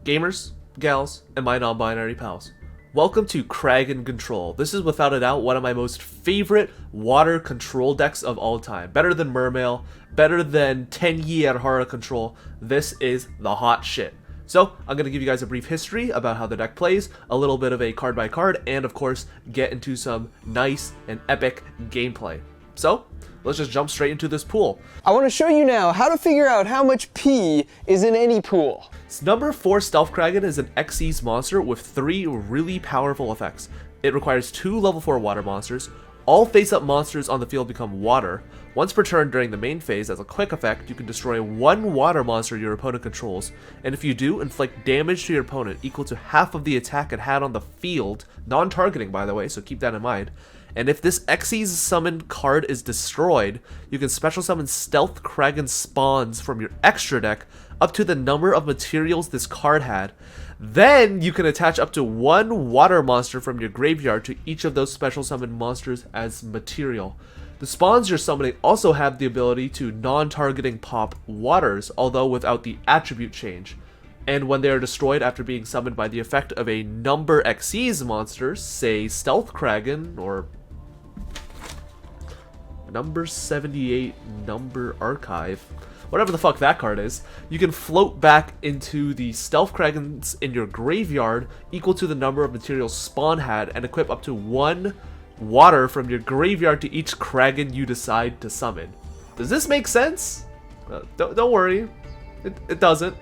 Gamers, gals, and my non-binary pals. Welcome to Kragen Control. This is without a doubt one of my most favorite water control decks of all time. Better than Mermail, better than Tenyi at Hara Control. This is the hot shit. So, I'm going to give you guys a brief history about how the deck plays, a little bit of a card by card, and of course, get into some nice and epic gameplay. So, let's just jump straight into this pool. I want to show you now how to figure out how much P is in any pool. Number 4 Stealth Kragen is an Xyz monster with 3 really powerful effects. It requires 2 level 4 water monsters. All face-up monsters on the field become water. Once per turn during the main phase, as a quick effect, you can destroy 1 water monster your opponent controls, and if you do, inflict damage to your opponent equal to half of the attack it had on the field, non-targeting by the way, so keep that in mind. And if this Xyz summoned card is destroyed, you can special summon Stealth Kragen spawns from your extra deck up to the number of materials this card had. Then you can attach up to 1 water monster from your graveyard to each of those special summoned monsters as material. The spawns you're summoning also have the ability to non-targeting pop waters, although without the attribute change. And when they are destroyed after being summoned by the effect of a number Xyz monster, say Stealth Kragen or number 78 number archive, whatever the fuck that card is, you can float back into the Stealth Kragens in your graveyard equal to the number of materials spawn had and equip up to 1 water from your graveyard to each Kragen you decide to summon. Does this make sense? Don't worry, it doesn't.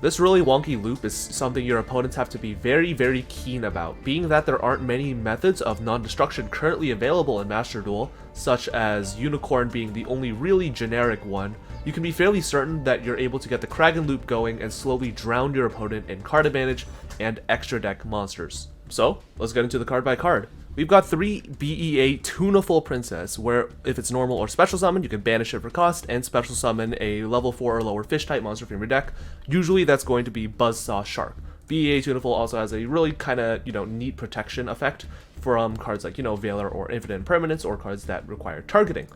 This really wonky loop is something your opponents have to be very keen about, being that there aren't many methods of non-destruction currently available in Master Duel, such as Unicorn being the only really generic one. You can be fairly certain that you're able to get the Kragen loop going and slowly drown your opponent in card advantage and extra deck monsters. So, let's get into the card by card. We've got 3 BEA Tuneful Princess, where if it's normal or special summon, you can banish it for cost and special summon a level 4 or lower fish type monster from your deck. Usually that's going to be Buzzsaw Shark. BEA Tuneful also has a really kind of, neat protection effect from cards like, Veiler or Infinite Impermanence or cards that require targeting.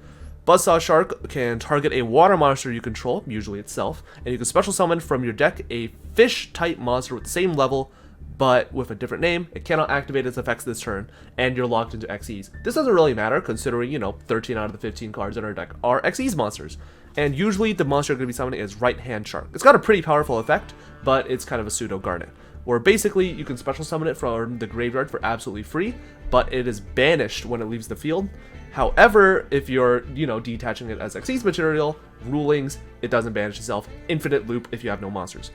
Buzzsaw Shark can target a water monster you control, usually itself, and you can special summon from your deck a fish type monster with the same level, but with a different name. It cannot activate its effects this turn, and you're locked into Xyz. This doesn't really matter, considering, 13 out of the 15 cards in our deck are Xyz monsters. And usually the monster you're going to be summoning is Right Hand Shark. It's got a pretty powerful effect, but it's kind of a pseudo Garnet, where basically you can special summon it from the graveyard for absolutely free, but it is banished when it leaves the field. However, if you're, detaching it as Xyz material, rulings, it doesn't banish itself. Infinite loop if you have no monsters.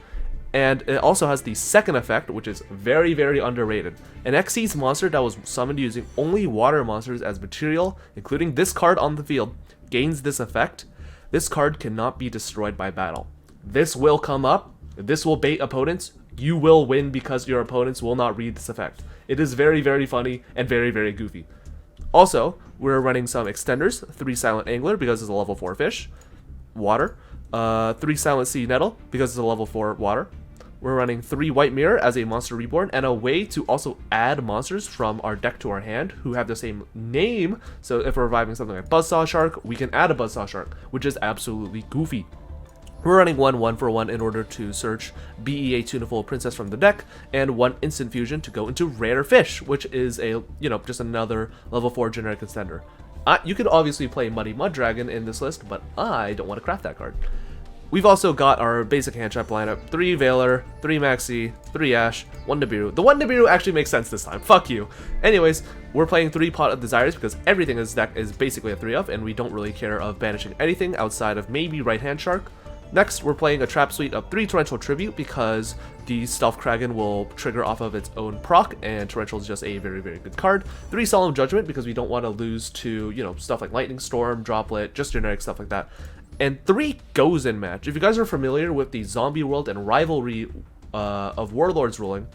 And it also has the second effect, which is very underrated. An Xyz monster that was summoned using only water monsters as material, including this card on the field, gains this effect. This card cannot be destroyed by battle. This will come up, this will bait opponents, you will win because your opponents will not read this effect. It is very funny and very goofy. Also, we're running some extenders, 3 Silent Angler because it's a level 4 fish, water, 3 Silent Sea Nettle because it's a level 4 water. We're running 3 White Mirror as a monster reborn, and a way to also add monsters from our deck to our hand who have the same name. So if we're reviving something like Buzzsaw Shark, we can add a Buzzsaw Shark, which is absolutely goofy. We're running 1 for 1 in order to search BEA Tuneful Princess from the deck, and 1 Instant Fusion to go into Rare Fish, which is a, just another level 4 generic extender. You could obviously play Muddy Mud Dragon in this list, but I don't want to craft that card. We've also got our basic hand trap lineup, 3 Veiler, 3 Maxi, 3 Ash, 1 Nibiru. The 1 Nibiru actually makes sense this time, fuck you. Anyways, we're playing 3 Pot of Desires because everything in this deck is basically a 3 of, and we don't really care of banishing anything outside of maybe Right Hand Shark. Next, we're playing a trap suite of 3 Torrential Tribute because the Stealth Kragen will trigger off of its own proc, and Torrential is just a very good card. 3 Solemn Judgment because we don't want to lose to, stuff like Lightning Storm, Droplet, just generic stuff like that. And 3 Gozen Match. If you guys are familiar with the Zombie World and Rivalry of Warlords ruling,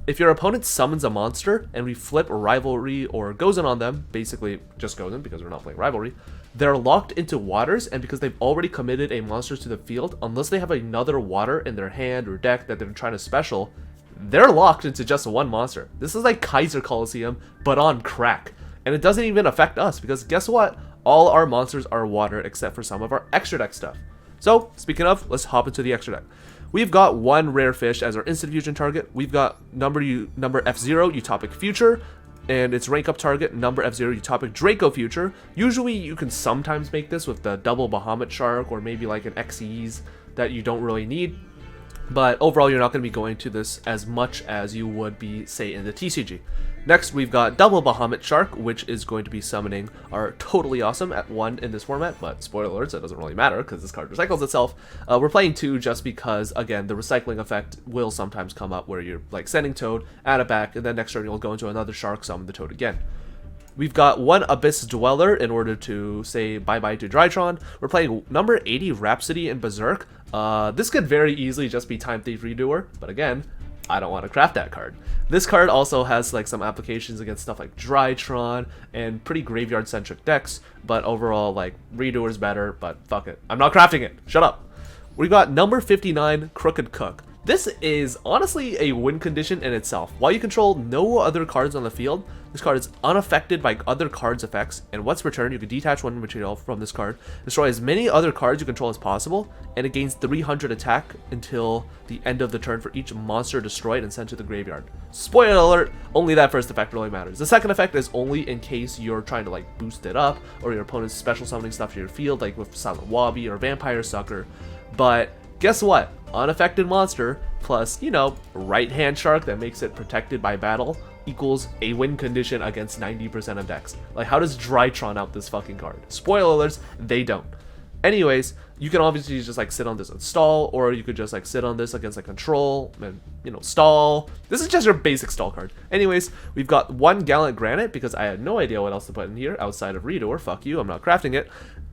if your opponent summons a monster and we flip Rivalry or Gozen on them, basically just Gozen because we're not playing Rivalry, they're locked into waters, and because they've already committed a monster to the field, unless they have another water in their hand or deck that they're trying to special, they're locked into just 1 monster. This is like Kaiser Coliseum, but on crack. And it doesn't even affect us, because guess what? All our monsters are water except for some of our extra deck stuff. So, speaking of, let's hop into the extra deck. We've got one rare fish as our instant fusion target. We've got number F0 Utopic Future, and its rank up target, number F0 Utopic Draco Future. Usually you can sometimes make this with the double Bahamut Shark or maybe like an XEs that you don't really need. But overall, you're not going to be going to this as much as you would be, say, in the TCG. Next, we've got Double Bahamut Shark, which is going to be summoning our totally awesome at 1 in this format, but spoiler alerts, it doesn't really matter because this card recycles itself. We're playing 2 just because, again, the recycling effect will sometimes come up where you're like sending Toad, add it back, and then next turn you'll go into another Shark, summon the Toad again. We've got one Abyss Dweller in order to say bye-bye to Drytron. We're playing number 80 Rhapsody and Berserk. This could very easily just be Time Thief Redoer, but again, I don't want to craft that card. This card also has like some applications against stuff like Drytron and pretty graveyard-centric decks, but overall, like, Redoer's better, but fuck it. I'm not crafting it. Shut up. We got number 59 Crooked Cook. This is honestly a win condition in itself. While you control no other cards on the field, this card is unaffected by other cards' effects, and once returned, you can detach one material from this card, destroy as many other cards you control as possible, and it gains 300 attack until the end of the turn for each monster destroyed and sent to the graveyard. Spoiler alert, only that first effect really matters. The second effect is only in case you're trying to like boost it up, or your opponent's special summoning stuff to your field, like with Silent Wobby or Vampire Sucker, but guess what? Unaffected monster plus, you know, right hand shark that makes it protected by battle equals a win condition against 90% of decks. Like, how does Drytron out this fucking card? Spoiler alerts, they don't. Anyways, you can obviously just like sit on this and stall, or you could just like sit on this against like control and, you know, stall. This is just your basic stall card. Anyways, we've got one Gallant Granite because I had no idea what else to put in here outside of Redoer. Fuck you, I'm not crafting it.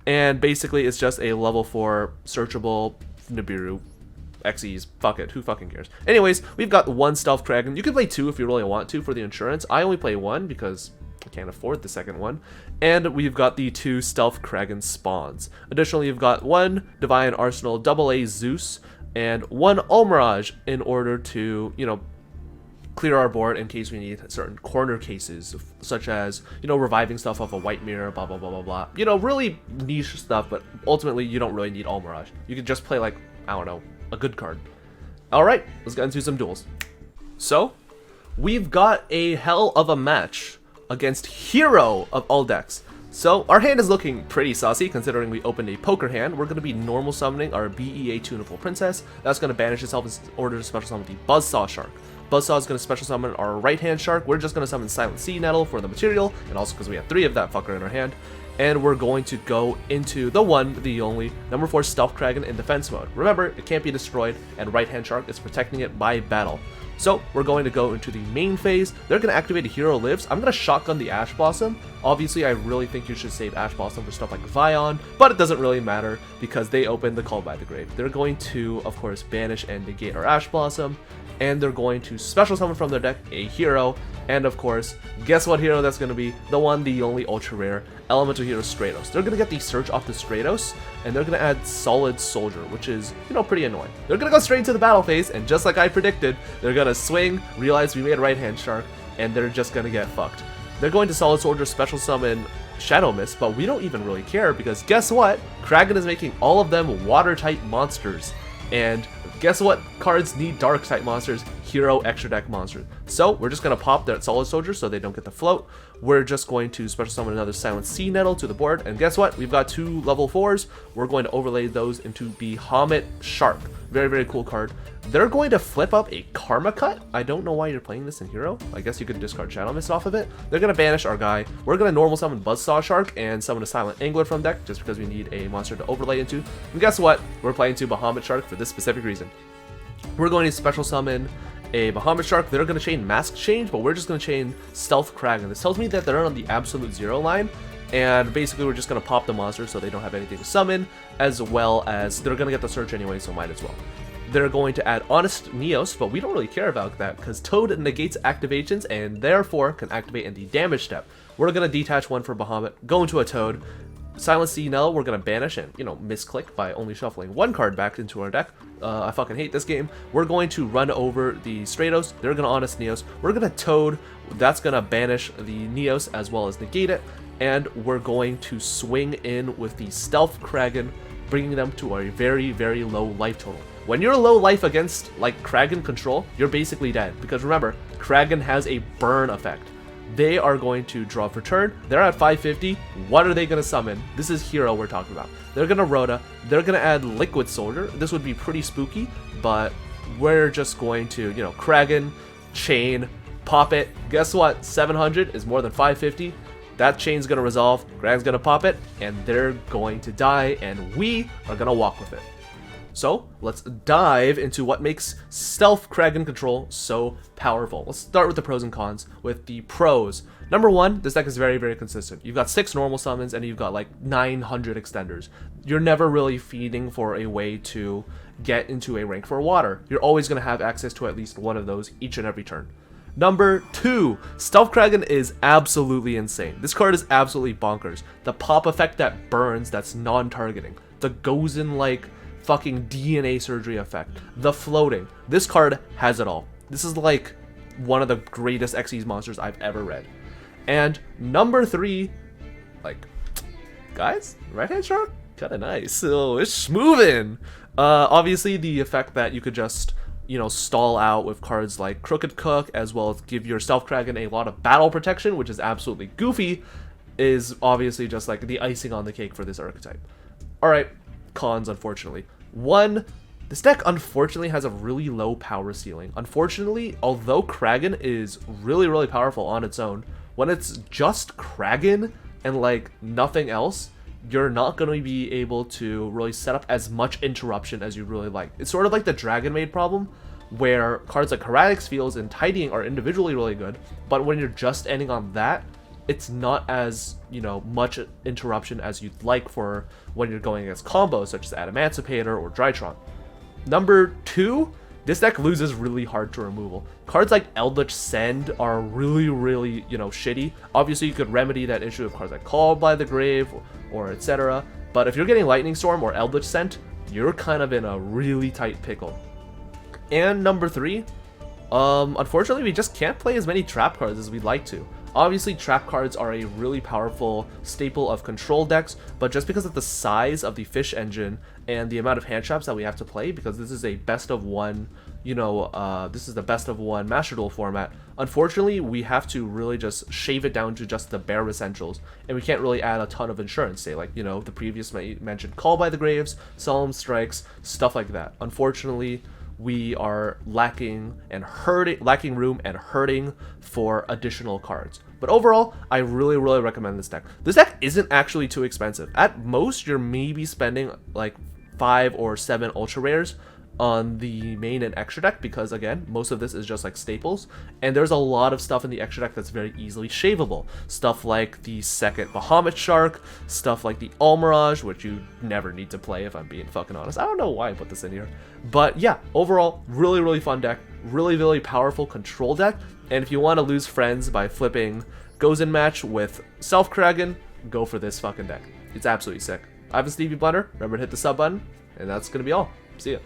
And basically it's just a level 4 searchable Nibiru XEs. Fuck it, who fucking cares? Anyways, we've got one Stealth Kragen. You can play 2 if you really want to for the insurance. I only play 1 because I can't afford the second one. And we've got the 2 Stealth Kragen spawns. Additionally, you've got 1 Divine Arsenal AA Zeus and 1 Omrage in order to, you know, clear our board in case we need certain corner cases, such as, you know, reviving stuff off a White Mirror, blah, blah, blah, blah, blah. You know, really niche stuff, but ultimately you don't really need Omrage. You can just play, like, I don't know, a good card. Alright, let's get into some duels. So, we've got a hell of a match against hero of all decks. So, our hand is looking pretty saucy considering we opened a poker hand. We're going to be normal summoning our BEA Tuneful Princess. That's going to banish itself in order to special summon the Buzzsaw Shark. Buzzsaw is going to special summon our right hand shark. We're just going to summon Silent Sea Nettle for the material, and also because we have 3 of that fucker in our hand. And we're going to go into the one, the only, number 4 Stealth Kragen in defense mode. Remember, it can't be destroyed, and right hand shark is protecting it by battle. So we're going to go into the main phase. They're going to activate a Hero Lives. I'm going to shotgun the Ash Blossom. Obviously, I really think you should save Ash Blossom for stuff like Vion, but it doesn't really matter because they open the Call by the Grave. They're going to, of course, banish and negate our Ash Blossom, and they're going to special summon from their deck a hero, and of course, guess what hero that's going to be? The one, the only, ultra rare, Elemental Hero Stratos. They're going to get the Search off the Stratos, and they're going to add Solid Soldier, which is, you know, pretty annoying. They're going to go straight into the battle phase, and just like I predicted, they're going to swing, realize we made right hand shark, and they're just going to get fucked. They're going to Solid Soldier special summon Shadow Mist, but we don't even really care because guess what? Kragen is making all of them water-type monsters, and guess what cards need dark type monsters? Hero extra deck monsters. So we're just going to pop that Solid Soldier so they don't get the float. We're just going to special summon another Silent Sea Nettle to the board. And guess what? We've got 2 level 4s. We're going to overlay those into Bahamut Shark. Very, very cool card. They're going to flip up a Karma Cut. I don't know why you're playing this in Hero. I guess you could discard Shadow Mist off of it. They're going to banish our guy. We're going to normal summon Buzzsaw Shark and summon a Silent Angler from deck just because we need a monster to overlay into. And guess what? We're playing 2 Bahamut Shark for this specific reason. We're going to special summon a Bahamut Shark. They're going to chain Mask Change, but we're just going to chain Stealth Kragen. This tells me that they're on the absolute 0 line, and basically we're just going to pop the monster so they don't have anything to summon, as well as they're going to get the search anyway, so might as well. They're going to add Honest Neos, but we don't really care about that because Toad negates activations and therefore can activate in the damage step. We're going to detach one for Bahamut, go into a Toad. Silent Sea Nettle, we're going to banish and, you know, misclick by only shuffling 1 card back into our deck. I fucking hate this game. We're going to run over the Stratos. They're going to Honest Neos. We're going to Toad. That's going to banish the Neos as well as negate it. And we're going to swing in with the Stealth Kragen, bringing them to a very, very low life total. When you're low life against like Kragen control, you're basically dead. Because remember, Kragen has a burn effect. They are going to draw for turn. They're at 550. What are they going to summon? This is Hero we're talking about. They're going to Rhoda. They're going to add Liquid Soldier. This would be pretty spooky, but we're just going to, you know, Kragen, Chain, pop it. Guess what? 700 is more than 550. That Chain's going to resolve. Kragen's going to pop it, and they're going to die, and we are going to walk with it. So, let's dive into what makes Stealth Kragen control so powerful. Let's start with the pros and cons. With the pros, number one, this deck is very, very consistent. You've got 6 normal summons, and you've got like 900 extenders. You're never really feeding for a way to get into a rank for water. You're always going to have access to at least one of those each and every turn. Number 2, Stealth Kragen is absolutely insane. This card is absolutely bonkers. The pop effect that burns, that's non-targeting. The goes in like fucking DNA surgery effect. The floating. This card has it all. This is like one of the greatest Xyz monsters I've ever read. And number 3, like, guys, right hand shark, kind of nice. So it's moving. Obviously the effect that you could just, you know, stall out with cards like Crooked Cook, as well as give your Stealth Kragen a lot of battle protection, which is absolutely goofy, is obviously just like the icing on the cake for this archetype. Alright, cons, unfortunately. 1, this deck unfortunately has a really low power ceiling. Unfortunately, although Kragen is really, really powerful on its own, when it's just Kragen and like nothing else, you're not going to be able to really set up as much interruption as you really like. It's sort of like the Dragon Maid problem, where cards like Heretics, Fields, and Tidying are individually really good, but when you're just ending on that, it's not as, you know, much interruption as you'd like for when you're going against combos such as Adamancipator or Drytron. Number 2, this deck loses really hard to removal. Cards like Eldlich Send are really, really, you know, shitty. Obviously, you could remedy that issue with cards like Call by the Grave or etc. But if you're getting Lightning Storm or Eldlich Sent, you're kind of in a really tight pickle. And number 3, unfortunately, we just can't play as many trap cards as we'd like to. Obviously, trap cards are a really powerful staple of control decks, but just because of the size of the fish engine and the amount of hand traps that we have to play, because this is a best of one, you know, this is the best of one Master Duel format, unfortunately, we have to really just shave it down to just the bare essentials, and we can't really add a ton of insurance, say, like, you know, the previous mentioned Call by the Graves, Solemn Strikes, stuff like that. Unfortunately, we are lacking room and hurting for additional cards. But overall, I really, really recommend this deck. This deck isn't actually too expensive. At most, you're maybe spending like 5 or 7 ultra rares on the main and extra deck, because again, most of this is just like staples, and there's a lot of stuff in the extra deck that's very easily shavable. Stuff like the second Bahamut Shark, stuff like the Almirage, which you never need to play if I'm being fucking honest. I don't know why I put this in here. But yeah, overall, really, really fun deck, really, really powerful control deck, and if you want to lose friends by flipping Goes in match with Stealth Kragen, go for this fucking deck. It's absolutely sick. I've been Stevie Blunder. Remember to hit the sub button, and that's going to be all. See ya.